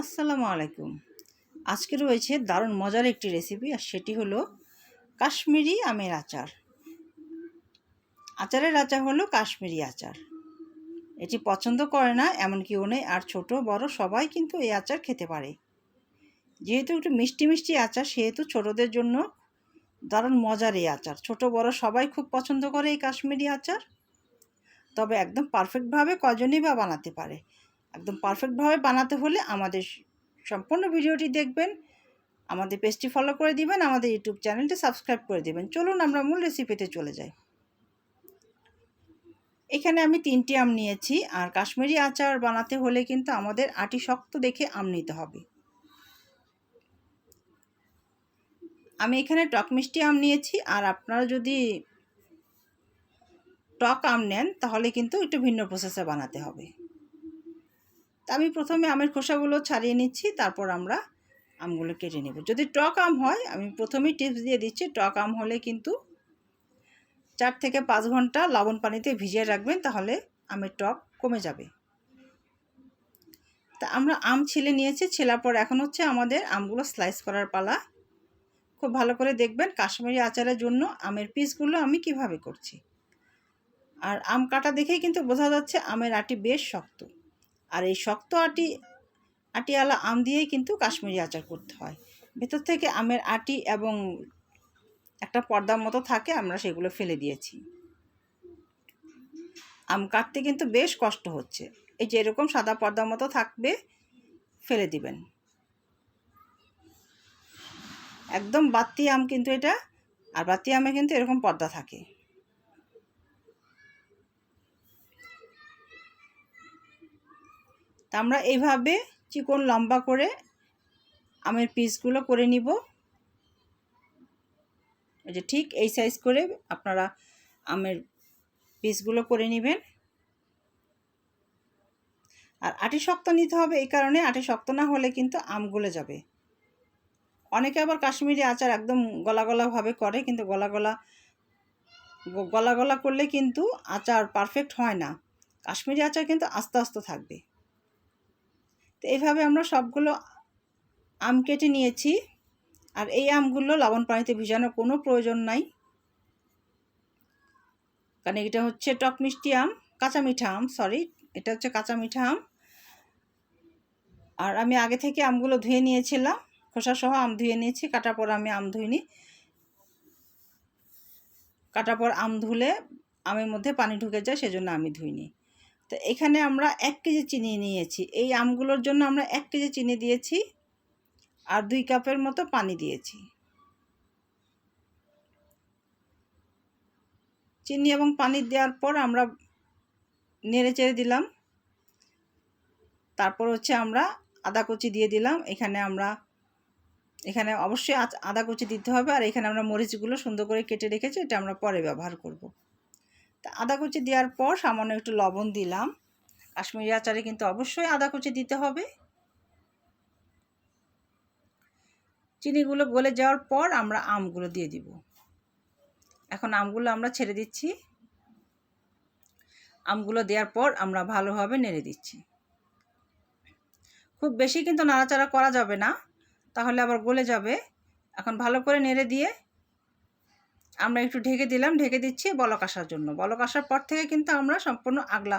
আসসালামু আলাইকুম। আজকে রয়েছে দারুণ মজার একটি রেসিপি, আর সেটি হলো কাশ্মীরি আমের আচার। আচারের আচার হলো কাশ্মীরি আচার। এটি পছন্দ করে না এমন কেউ নেই, আর ছোট বড় সবাই কিন্তু এই আচার খেতে পারে। যেহেতু একটু মিষ্টি মিষ্টি আচার, সেহেতু ছোটদের জন্য দারুণ মজার এই আচার। ছোট বড় সবাই খুব পছন্দ করে এই কাশ্মীরি আচার। তবে একদম পারফেক্টভাবে কজনই বা বানাতে পারে। একদম পারফেক্টভাবে বানাতে হলে আমাদের সম্পূর্ণ ভিডিওটি দেখবেন, আমাদের পেজটি ফলো করে দিবেন, আমাদের ইউটিউব চ্যানেলটি সাবস্ক্রাইব করে দিবেন। চলুন আমরা মূল রেসিপিতে চলে যাই। এখানে আমি 3টি আম নিয়েছি, আর কাশ্মীরি আচার বানাতে হলে কিন্তু আমাদের আটি শক্ত দেখে আম নিতে হবে। আমি এখানে টক মিষ্টি আম নিয়েছি, আর আপনারা যদি টক আম নেন তাহলে কিন্তু একটু ভিন্ন প্রসেসে বানাতে হবে। তা আমি প্রথমে আমের খোসাগুলো ছাড়িয়ে নিচ্ছি, তারপর আমরা আমগুলো কেটে নেব। যদি টক আম হয়, আমি প্রথমেই টিপস দিয়ে দিচ্ছি, টক আম হলে কিন্তু 4 থেকে 5 ঘন্টা লবণ পানিতে ভিজিয়ে রাখবেন, তাহলে আমের টক কমে যাবে। তা আমরা আম ছিলে নিয়েছি, ছেলার পর এখন হচ্ছে আমাদের আমগুলো স্লাইস করার পালা। খুব ভালো করে দেখবেন কাশ্মীরি আচারের জন্য আমের পিসগুলো আমি কিভাবে করছি। আর আম কাটা দেখেই কিন্তু বোঝা যাচ্ছে আমের আটি বেশ শক্ত, আর এই শক্ত আটিওয়ালা আম দিয়েই কিন্তু কাশ্মীরি আচার করতে হয়। ভেতর থেকে আমের আটি এবং একটা পর্দার মতো থাকে, আমরা সেগুলো ফেলে দিয়েছি। আম কাটতে কিন্তু বেশ কষ্ট হচ্ছে। এই যে এরকম সাদা পর্দার মতো থাকবে, ফেলে দিবেন। একদম বাতি আম কিন্তু এটা, আর বাতি আমে কিন্তু এরকম পর্দা থাকে। তা আমরা এইভাবে চিকন লম্বা করে আমের পিসগুলো করে নিব। এই যে ঠিক এই সাইজ করে আপনারা আমের পিসগুলো করে নেবেন। আর আটি শক্ত নিতে হবে, এই কারণে আটি শক্ত না হলে কিন্তু আম গলে যাবে। অনেকে আবার কাশ্মীরি আচার একদম গলা গলাভাবে করে, কিন্তু গলা গলা করলে কিন্তু আচার পারফেক্ট হয় না। কাশ্মীরি আচার কিন্তু আস্তে আস্তে থাকবে। তো এইভাবে আমরা সবগুলো আম কেটে নিয়েছি, আর এই আমগুলো লবণ পানিতে ভিজানোর কোনো প্রয়োজন নাই, কারণ এটা হচ্ছে টক মিষ্টি আম, কাঁচা মিঠা আম, সরি, এটা হচ্ছে কাঁচা মিঠা আম। আর আমি আগে থেকে আমগুলো ধুয়ে নিয়েছিলাম, খোসা সহ আম ধুয়ে নিয়েছি। কাটার পর আমি আম ধুইনি, কাটার পর আম ধুলে আমের মধ্যে পানি ঢুকে যায়, সেজন্য আমি ধুইনি। তো এখানে আমরা 1 কেজি চিনি নিয়েছি। এই আমগুলোর জন্য আমরা 1 কেজি চিনি দিয়েছি, আর 2 কাপের মতো পানি দিয়েছি। চিনি এবং পানি দেওয়ার পর আমরা নেড়ে চেড়ে দিলাম। তারপর হচ্ছে আমরা আদা কুচি দিয়ে দিলাম। এখানে অবশ্যই আদা কুচি দিতে হবে, আর এখানে আমরা মরিচগুলো সুন্দর করে কেটে রেখেছি, এটা আমরা পরে ব্যবহার করব। তা আদা কুচি দেওয়ার পর সামান্য একটু লবণ দিলাম। কাশ্মীরি আচারে কিন্তু অবশ্যই আদা কুচি দিতে হবে। চিনিগুলো গলে যাওয়ার পর আমরা আমগুলো দিয়ে দিব। এখন আমগুলো আমরা ছেড়ে দিচ্ছি। আমগুলো দেওয়ার পর আমরা ভালোভাবে নেড়ে দিচ্ছি। খুব বেশি কিন্তু নাড়াচাড়া করা যাবে না, তাহলে আবার গলে যাবে। এখন ভালো করে নেড়ে দিয়ে আমরা একটু ঢেকে দিলাম, ঢেকে দিচ্ছি বলক আসার জন্য। বলক আসার পর থেকে কিন্তু আমরা সম্পূর্ণ আগলা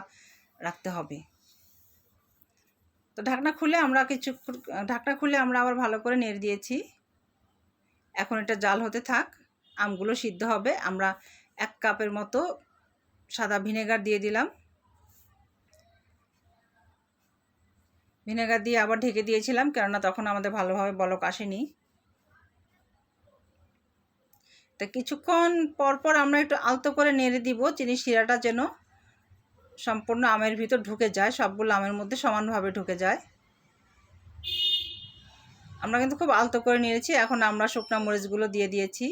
রাখতে হবে। তো ঢাকনা খুলে আমরা আবার ভালো করে নেড়ে দিয়েছি। এখন এটা জাল হতে থাক, আমগুলো সিদ্ধ হবে। আমরা 1 কাপের মতো সাদা ভিনেগার দিয়ে দিলাম। ভিনেগার দিয়ে আবার ঢেকে দিয়েছিলাম, কেননা তখন আমাদের ভালোভাবে বলক আসেনি। তো কিছুক্ষণ পর আমরা একটু আলতো করে নেড়ে দিব, চিনির শিরাটা যেন সম্পূর্ণ আমের ভিতর ঢুকে যায়, সবগুলো আমের মধ্যে সমানভাবে ঢুকে যায়। আমরা কিন্তু খুব আলতো করে নেড়েছি। এখন আমরা শুকনো মরিচগুলো দিয়ে দিয়েছি।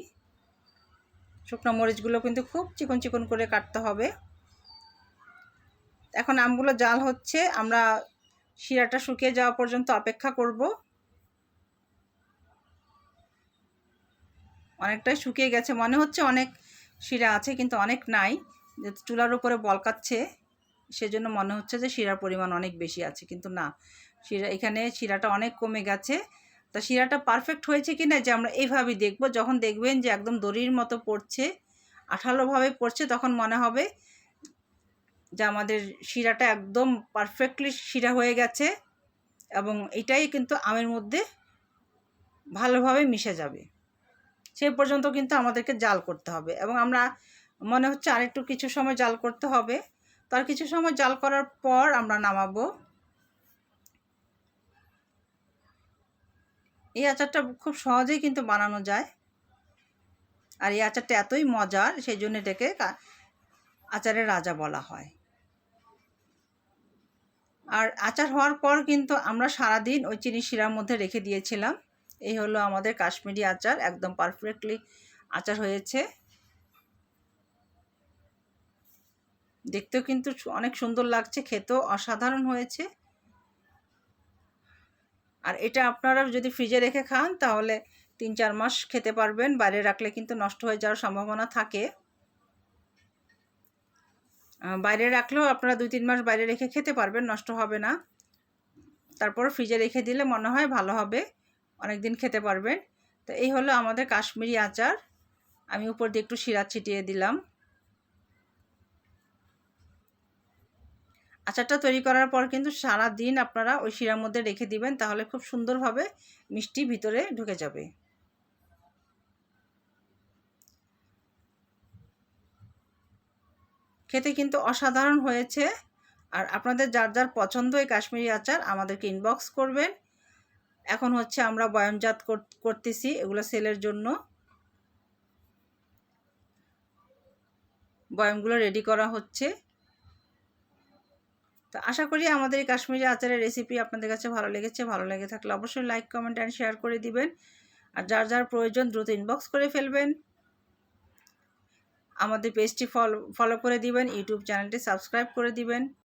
শুকনো মরিচগুলো কিন্তু খুব চিকন চিকন করে কাটতে হবে। এখন আমগুলো জাল হচ্ছে, আমরা শিরাটা শুকিয়ে যাওয়া পর্যন্ত অপেক্ষা করব। অনেকটাই শুকিয়ে গেছে, মনে হচ্ছে অনেক শিরা আছে, কিন্তু অনেক নাই। চুলার উপরে বলকাচ্ছে, সেজন্য মনে হচ্ছে যে শিরার পরিমাণ অনেক বেশি আছে, কিন্তু না, এখানে শিরাটা অনেক কমে গেছে। তা শিরাটা পারফেক্ট হয়েছে কি না যে আমরা এইভাবেই দেখব। যখন দেখবেন যে একদম দড়ির মতো পড়ছে, আঠালোভাবে পড়ছে, তখন মনে হবে যে আমাদের শিরাটা একদম পারফেক্টলি শিরা হয়ে গেছে এবং এটাই কিন্তু আমের মধ্যে ভালোভাবে মিশে যাবে। সেই পর্যন্ত কিন্তু আমাদেরকে জাল করতে হবে এবং আমরা মনে হচ্ছে আরেকটু কিছু সময় জাল করতে হবে। তার কিছু সময় জাল করার পর আমরা নামাবো। এই আচারটা খুব সহজেই কিন্তু বানানো যায়, আর এই আচারটা এতই মজার সেই জন্য এটাকে আচারের রাজা বলা হয়। আর আচার হওয়ার পর কিন্তু আমরা সারাদিন ওই চিনি শিরার মধ্যে রেখে দিয়েছিলাম। এই হলো আমাদের কাশ্মীরি আচার, একদম পারফেক্টলি আচার হয়েছে। দেখতেও কিন্তু অনেক সুন্দর লাগছে, খেতেও অসাধারণ হয়েছে। আর এটা আপনারা যদি ফ্রিজে রেখে খান তাহলে 3-4 মাস খেতে পারবেন। বাইরে রাখলে কিন্তু নষ্ট হয়ে যাওয়ার সম্ভাবনা থাকে। বাইরে রাখলেও আপনারা 2-3 মাস বাইরে রেখে খেতে পারবেন, নষ্ট হবে না। তারপর ফ্রিজে রেখে দিলে মনে হয় ভালো হবে, অনেক দিন খেতে পারবেন। তো এই হলো আমাদের কাশ্মীরি আচার। আমি উপর দিয়ে একটু শিরা ছিটিয়ে দিলাম। আচারটা তৈরি করার পর কিন্তু সারা দিন আপনারা ওই শিরার মধ্যে রেখে দিবেন, তাহলে খুব সুন্দরভাবে মিষ্টি ভিতরে ঢুকে যাবে। খেতে কিন্তু অসাধারণ হয়েছে। আর আপনাদের যার যার পছন্দ এই কাশ্মীরি আচার আমাদেরকে ইনবক্স করবেন। এখন হচ্ছে আমরা বয়ামজাত করতেছি, এগুলো সেলের জন্য বয়ামগুলো রেডি করা হচ্ছে। তো আশা করি আমাদের এই কাশ্মীরি আচারের রেসিপি আপনাদের কাছে ভালো লেগেছে। ভালো লেগে থাকলে অবশ্যই লাইক, কমেন্ট অ্যান্ড শেয়ার করে দিবেন। আর যার যার প্রয়োজন দ্রুত ইনবক্স করে ফেলবেন। আমাদের পেজটি ফলো করে দিবেন, ইউটিউব চ্যানেলটি সাবস্ক্রাইব করে দিবেন।